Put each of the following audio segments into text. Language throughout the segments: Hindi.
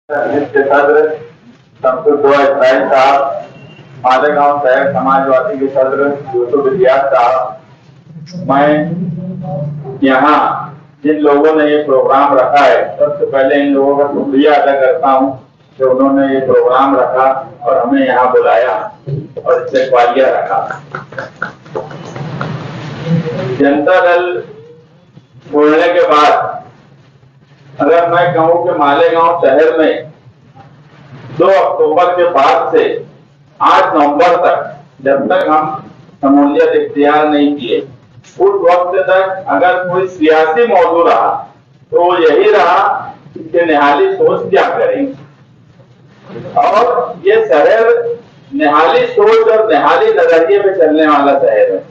जिसके सदर शमसुर इस्राइल साहब, मालेगांव शहर समाजवादी के सदर यूसुफ इलियास साहब, मैं यहाँ जिन लोगों ने ये प्रोग्राम रखा है सबसे पहले इन लोगों का शुक्रिया अदा करता हूँ कि उन्होंने ये प्रोग्राम रखा और हमें यहाँ बुलाया और इस्तेकबालिया रखा। जनता दल बोलने के बाद अगर मैं कहूँ कि मालेगांव शहर में 2 अक्टूबर के बाद से 8 नवंबर तक जब तक हम शमूलियत इख्तियार नहीं किए उस वक्त तक अगर कोई सियासी मौजू रहा तो यही रहा कि निहाली सोच क्या करेंगे। और ये शहर निहाली सोच और निहाली नजरिए में चलने वाला शहर है।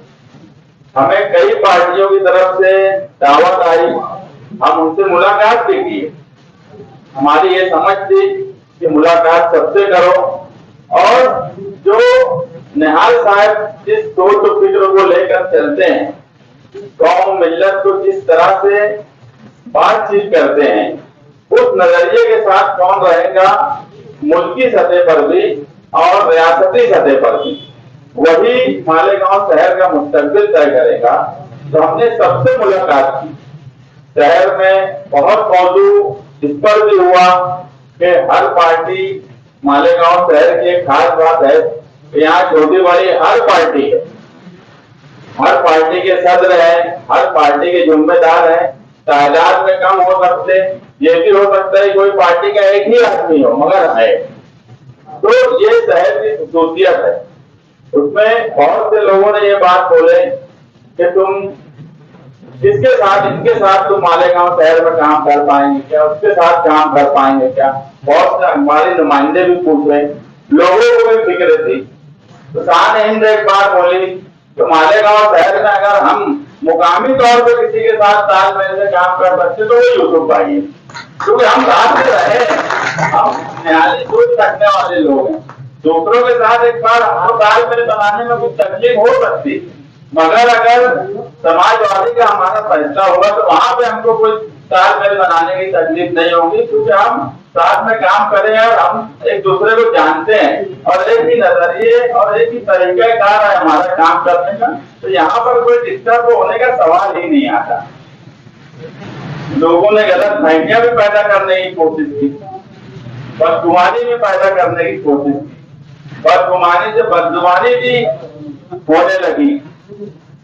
हमें कई पार्टियों की तरफ से दावत आई, हम उनसे मुलाकात भी की। हमारी ये समझ थी कि मुलाकात सबसे करो और जो निहाल साहब जिस सोच और फिक्र को लेकर चलते हैं, कौम मिल्लत को जिस तरह से बातचीत करते हैं, उस नजरिए के साथ कौन रहेगा मुल्की सतह पर भी और रियासती सतह पर भी, वही मालेगांव शहर का मुस्तकबिल तय करेगा। तो हमने सबसे मुलाकात की। शहर में बहुत मौजू इस पर भी हुआ कि हर पार्टी, मालेगांव शहर की एक खास बात है कि यहाँ छोटी बड़ी हर पार्टी है, हर पार्टी के सदर है, हर पार्टी के जिम्मेदार है। तादाद में कम हो सकते, ये भी हो सकता है कोई पार्टी का एक ही आदमी हो मगर है। तो ये शहर की खूबसूरत है। उसमें बहुत से लोगों ने ये बात बोले कि तुम किसके साथ, इनके साथ तुम मालेगांव शहर में काम कर पाएंगे क्या, उसके साथ काम कर पाएंगे क्या। बहुत से हमारे नुमाइंदे भी पूछ रहे, लोगों को भी फिक्र थी। तो शान हिंद एक बात बोली कि मालेगांव शहर में अगर हम मुकामी तौर पर किसी के साथ तालमेल से काम कर सकते तो वो यूसुफ भाई है, क्योंकि हम साथ में रहे, हम निहाली सोच रखने वाले लोग हैं। दूसरों के साथ एक बार हमको तालमेल बनाने में कुछ तकलीफ हो सकती, मगर अगर समाजवादी का हमारा फैसला होगा तो वहां पे हमको कोई तालमेल बनाने की तकलीफ नहीं होगी, क्योंकि हम साथ में काम करें और हम एक दूसरे को जानते हैं और एक ही नजरिए और एक ही तरीकाकार है हमारा काम करने का। तो यहाँ पर कोई डिस्टर्ब होने का सवाल ही नहीं आता। लोगों ने गलत फहमियां भी पैदा करने की कोशिश की, बदगुमानी भी पैदा करने की कोशिश की, बदगुमानी से बदगुमानी भी होने लगी,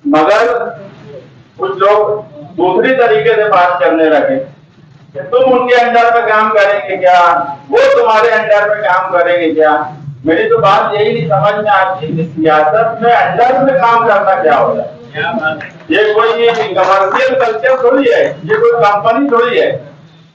मगर कुछ लोग दूसरी तरीके से बात करने लगे कि तुम उनके अंडर में काम करेंगे क्या, वो तुम्हारे अंडर में काम करेंगे क्या। मेरी तो बात यही नहीं समझ में आती कि सियासत में अंडर में काम करना क्या होता है। ये कोई कमर्शियल कल्चर थोड़ी है, ये कोई कंपनी थोड़ी है।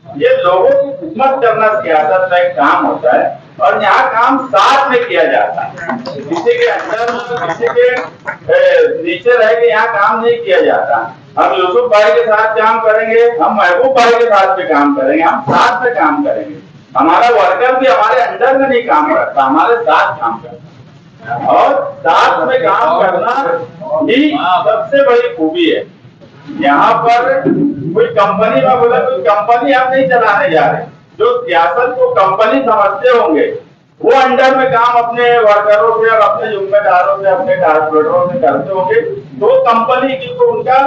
ये लोगों की खिदमत करना सियासत में एक काम होता है और यहाँ काम साथ में किया जाता है। किसी के अंदर किसी के नीचे रह के यहाँ काम नहीं किया जाता। हम यूसुफ भाई के साथ काम करेंगे, हम महबूब भाई के साथ भी काम करेंगे, हम साथ में काम करेंगे। हमारा वर्कर भी हमारे अंडर में नहीं काम करता, हमारे साथ काम करता है और साथ में काम करना ही सबसे बड़ी खूबी है। यहाँ पर कोई कंपनी में बोला कोई कंपनी आप नहीं चलाने जा रहे, जो सियासत को कंपनी समझते होंगे वो अंडर में काम अपने वर्करों से और अपने जिम्मेदारों से, अपने कारपोरेटरों से करते होंगे। तो कंपनी की तो उनका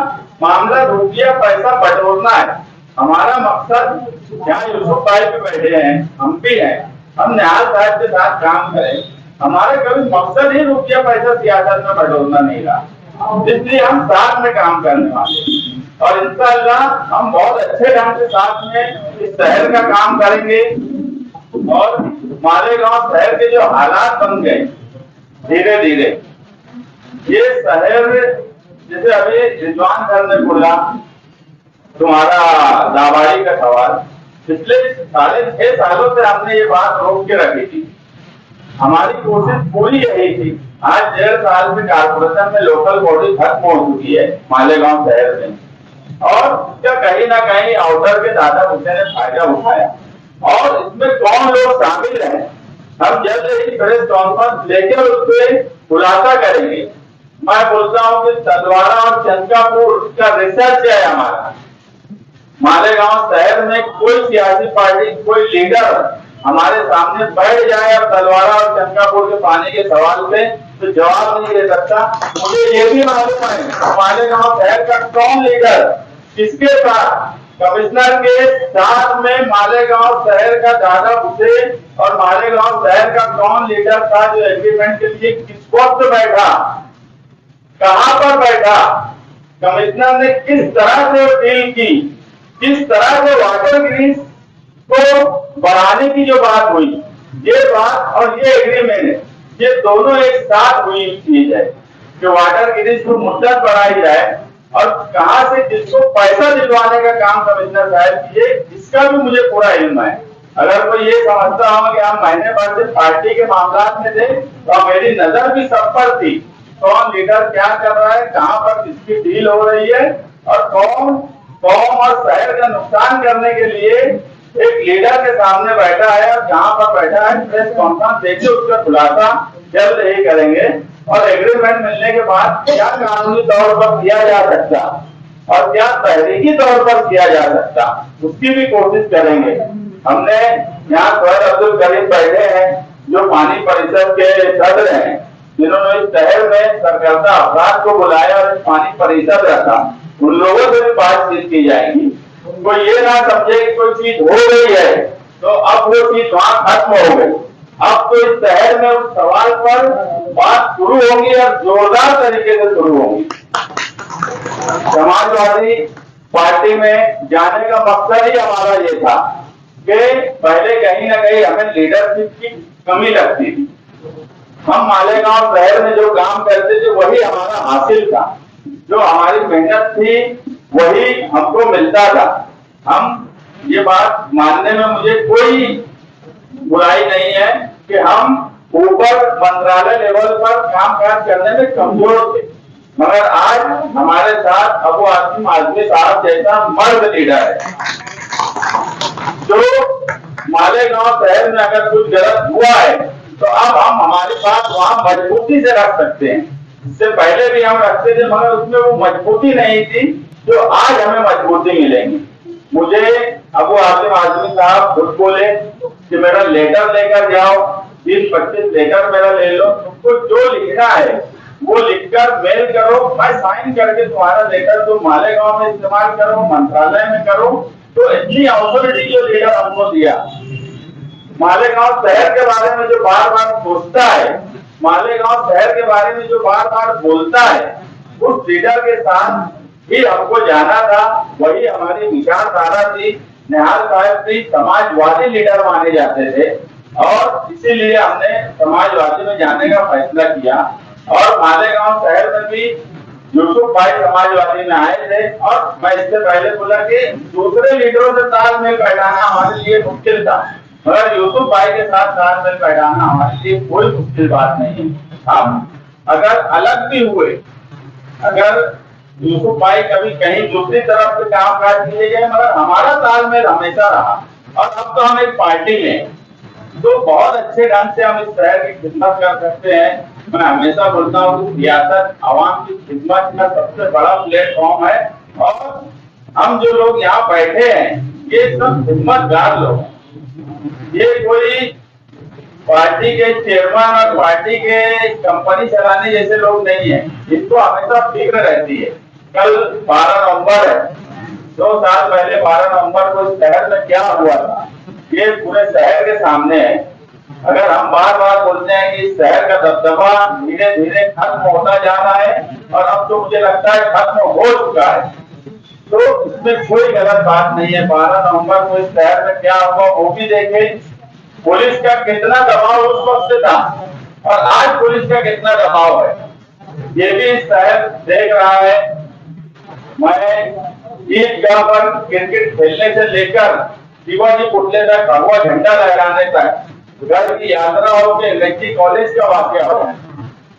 मामला रुपया पैसा बटोरना है। हमारा मकसद यहाँ यूसुफ भाई भी बैठे हैं, हम भी हैं, हम निहाल साहब के साथ काम करें। हमारा कभी मकसद ही रुपया पैसा सियासत में बटोरना नहीं रहा, इसलिए हम साथ में काम करने वाले और इंशाअल्लाह हम बहुत अच्छे ढंग से साथ में इस शहर का काम करेंगे। और मालेगांव शहर के जो हालात बन गए धीरे धीरे, ये शहर जैसे अभी रिजवान सर ने बोला तुम्हारा दाबाड़ी का सवाल, पिछले 6.5 सालों से हमने ये बात रोक के रखी थी। हमारी कोशिश पूरी यही थी। आज 1.5 साल से कारपोरेशन में लोकल बॉडी खत्म हो चुकी है मालेगांव शहर में और क्या कहीं ना कहीं आउटर के दादा भुट्टे ने फायदा उठाया और इसमें कौन लोग शामिल हैं हम जल्द ही प्रेस कॉन्फ्रेंस लेकर उस पर खुलासा करेंगे। मैं बोलता हूँ कि तलवारा और चंद्रपुर का रिसर्च है हमारा। मालेगांव शहर में कोई सियासी पार्टी, कोई लीडर हमारे सामने बैठ जाए और तलवाड़ा और चंकापुर के पानी के सवाल पे तो जवाब नहीं दे सकता। मुझे ये भी मालूम है मालेगांव शहर का कौन लीडर किसके साथ कमिश्नर के साथ में मालेगांव शहर का दादा हुसैन और मालेगांव शहर का कौन लीडर था जो एग्रीमेंट के लिए किस वक्त बैठा, कहां पर बैठा, कमिश्नर ने किस तरह से डील की, किस तरह से वाटर ग्रीस को बढ़ाने की जो बात हुई, ये बात और ये एग्रीमेंट ये दोनों एक साथ हुई चीज है कि वाटर ग्रीस को मुद्दत बढ़ाई जाए और कहां से किसको पैसा दिलवाने का काम कमिश्नर साहब किए, इसका भी मुझे पूरा इल्म है। अगर कोई ये समझता हो कि हम महीने भर से पार्टी के मामला में थे तो मेरी नजर भी सब पर थी, कौन लीडर क्या कर रहा है, कहां पर किसकी डील हो रही है और कौन कौम और शहर का नुकसान करने के लिए एक लीडर के सामने बैठा है और जहां पर बैठा है प्रेस कॉन्फ्रेंस देखिए उसका खुलासा जल्द ही करेंगे और एग्रीमेंट मिलने के बाद क्या कानूनी तौर पर किया जा सकता और क्या तहरीकी तौर पर किया जा सकता उसकी भी कोशिश करेंगे। हमने यहाँ सर अब्दुल करीम बैठे हैं जो पानी परिषद के सदस्य हैं, जिन्होंने इस शहर में सरकर्ता अफराद को बुलाया और पानी परिषद रखा, उन लोगों से भी बातचीत की जाएगी। कोई ये ना समझे कि कोई चीज हो गई है तो अब वो चीज वहां खत्म हो गई, अब तो इस शहर में उस सवाल पर बात शुरू होगी और जोरदार तरीके से शुरू होगी। समाजवादी पार्टी में जाने का मकसद ही हमारा ये था कि पहले कहीं ना कहीं हमें लीडरशिप की कमी लगती थी, हम मालेगांव शहर में जो काम करते थे वही हमारा हासिल था, जो हमारी मेहनत थी वही हमको मिलता था। हम ये बात मानने में मुझे कोई बुराई नहीं है कि हम ऊपर मंत्रालय लेवल पर काम काज करने में कमजोर थे, मगर आज हमारे साथ अबू आसिम आजमी साहब जैसा मर्द लीडर है जो मालेगांव शहर में अगर कुछ गलत हुआ है तो अब हम हमारे पास वहां मजबूती से रख सकते हैं। इससे पहले भी हम रखते थे मगर उसमें वो मजबूती नहीं थी जो आज हमें मजबूती मिलेगी। मुझे अबू आसिम आजमी साहब खुद बोले कि मेरा लेटर लेकर जाओ, 20-25 लेटर मेरा ले लो, तुमको जो लिखना है वो लिखकर मेल करो, मैं साइन करके तुम्हारा लेटर तुम मालेगांव में इस्तेमाल करो, मंत्रालय में करो। तो इतनी अथॉरिटी जो लीडर हमको दिया, मालेगांव शहर के बारे में जो बार बार सोचता है, मालेगांव शहर के बारे में जो बार बार बोलता है, उस लीडर के साथ ही हमको जाना था, वही हमारी विचारधारा थी। निहाल साहब भी समाजवादी लीडर माने जाते थे और इसीलिए हमने समाजवादी में जाने का फैसला किया और मालेगांव शहर में भी यूसुफ भाई समाजवादी में आए थे और मैं इससे पहले बोला कि दूसरे लीडरों से तालमेल बैठाना हमारे लिए मुश्किल था, मगर यूसुफ भाई के साथ तालमेल बैठाना हमारे लिए कोई मुश्किल बात नहीं है। हम अगर अलग भी हुए, अगर यूसुफ भाई कभी कहीं दूसरी तरफ से काम काज किए गए, मगर हमारा तालमेल हमेशा रहा और अब तो हम एक पार्टी में तो बहुत अच्छे ढंग से हम इस शहर की खिदमत कर सकते हैं। मैं हमेशा बोलता हूँ कि सियासत आवाम की खिदमत का सबसे बड़ा प्लेटफॉर्म है और हम जो लोग यहाँ बैठे हैं ये सब खिदमतगार लोग हैं। ये कोई पार्टी के चेयरमैन और पार्टी के कंपनी चलाने जैसे लोग नहीं है, इनको हमेशा फिक्र रहती है। कल 12 नवंबर है, 2 साल पहले 12 नवंबर को इस शहर में क्या हुआ था ये पूरे शहर के सामने है। अगर हम बार बार बोलते हैं कि इस शहर का दबदबा धीरे धीरे खत्म होता जा रहा है और अब तो मुझे लगता है खत्म हो चुका है, तो इसमें कोई गलत बात नहीं है। 12 नवंबर को इस शहर में क्या हुआ वो भी देखे, पुलिस का कितना दबाव उस वक्त था और आज पुलिस का कितना दबाव है ये भी इस शहर देख रहा है। मैं ईदगाह पर क्रिकेट खेलने से लेकर शिवाजी पुतले तक भगवा झंडा लहराने तक घर की यात्रा हो के अंग्रेजी कॉलेज का वाकया हो,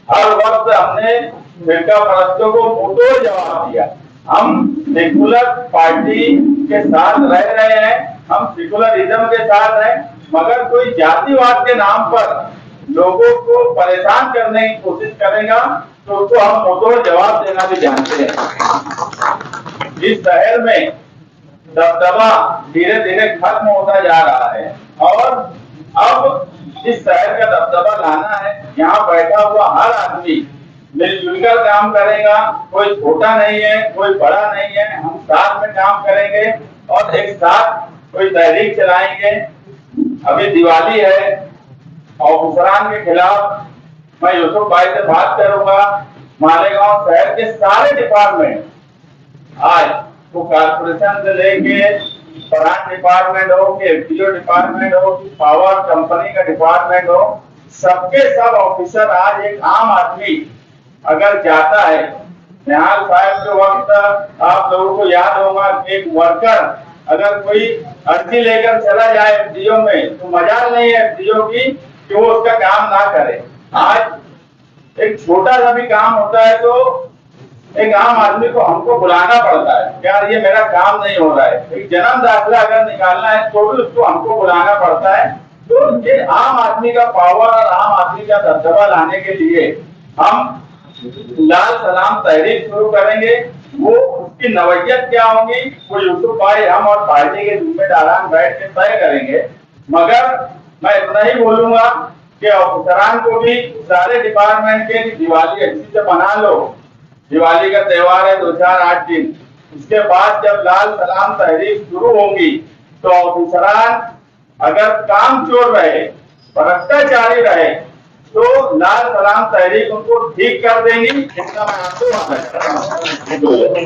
हर वक्त हमने फिरका परस्तों को मुंहतोड़ जवाब दिया। हम सेकुलर पार्टी के साथ रह रहे हैं, हम सेकुलरिज्म के साथ हैं, मगर कोई जातिवाद के नाम पर लोगों को परेशान करने की कोशिश करेगा तो उसको हम मुंहतोड़ जवाब देना भी जानते हैं। इस शहर में दबदबा धीरे धीरे खत्म होता जा रहा है और इस शहर का दबदबा लाना है। यहाँ बैठा हुआ हर आदमी मिलजुल कर काम करेगा, कोई छोटा नहीं है, कोई बड़ा नहीं है, हम साथ में काम करेंगे और एक साथ कोई तहरीक चलाएंगे। अभी दिवाली है, ऑफिसरान के खिलाफ मैं यूसुफ भाई से बात करूंगा। मालेगांव शहर के सारे डिपार्टमेंट आज तो कारपोरेशन से लेके ब्रांच डिपार्टमेंट हो कि एफडीओ डिपार्टमेंट हो कि पावर कंपनी का डिपार्टमेंट हो, सबके सब ऑफिसर आज एक आम आदमी अगर जाता है, निहाल साहब के वक्त आप लोगों को याद होगा एक वर्कर अगर कोई अर्जी लेकर चला जाए एफडीओ में तो मजाल नहीं है एफडीओ की कि वो उसका काम ना करे। आज एक छोटा सा भी काम होता है तो एक आम आदमी को हमको बुलाना पड़ता है, यार ये मेरा काम नहीं हो रहा है। एक जन्म दाखिला अगर निकालना है तो भी उसको हमको बुलाना पड़ता है। तो ये आम आदमी का पावर और आम आदमी का दबदबा लाने के लिए हम लाल सलाम तहरीक शुरू करेंगे। वो उसकी नवैयत क्या होगी वो यूसुफ भाई, हम और पार्टी के जिम्मेदारान बैठ के तय करेंगे। मगर मैं इतना ही बोलूंगा कि ऑफिसरान को भी सारे डिपार्टमेंट के दिवाली अच्छी से बना लो। दिवाली का त्योहार है 2-4-8 दिन, उसके बाद जब लाल सलाम तहरीक शुरू होगी तो ऑफिसरान अगर काम चोर रहे, भ्रष्टाचारी रहे तो लाल सलाम तहरीक उनको ठीक कर देंगी। इतना मैं आपको वादा करता हूं।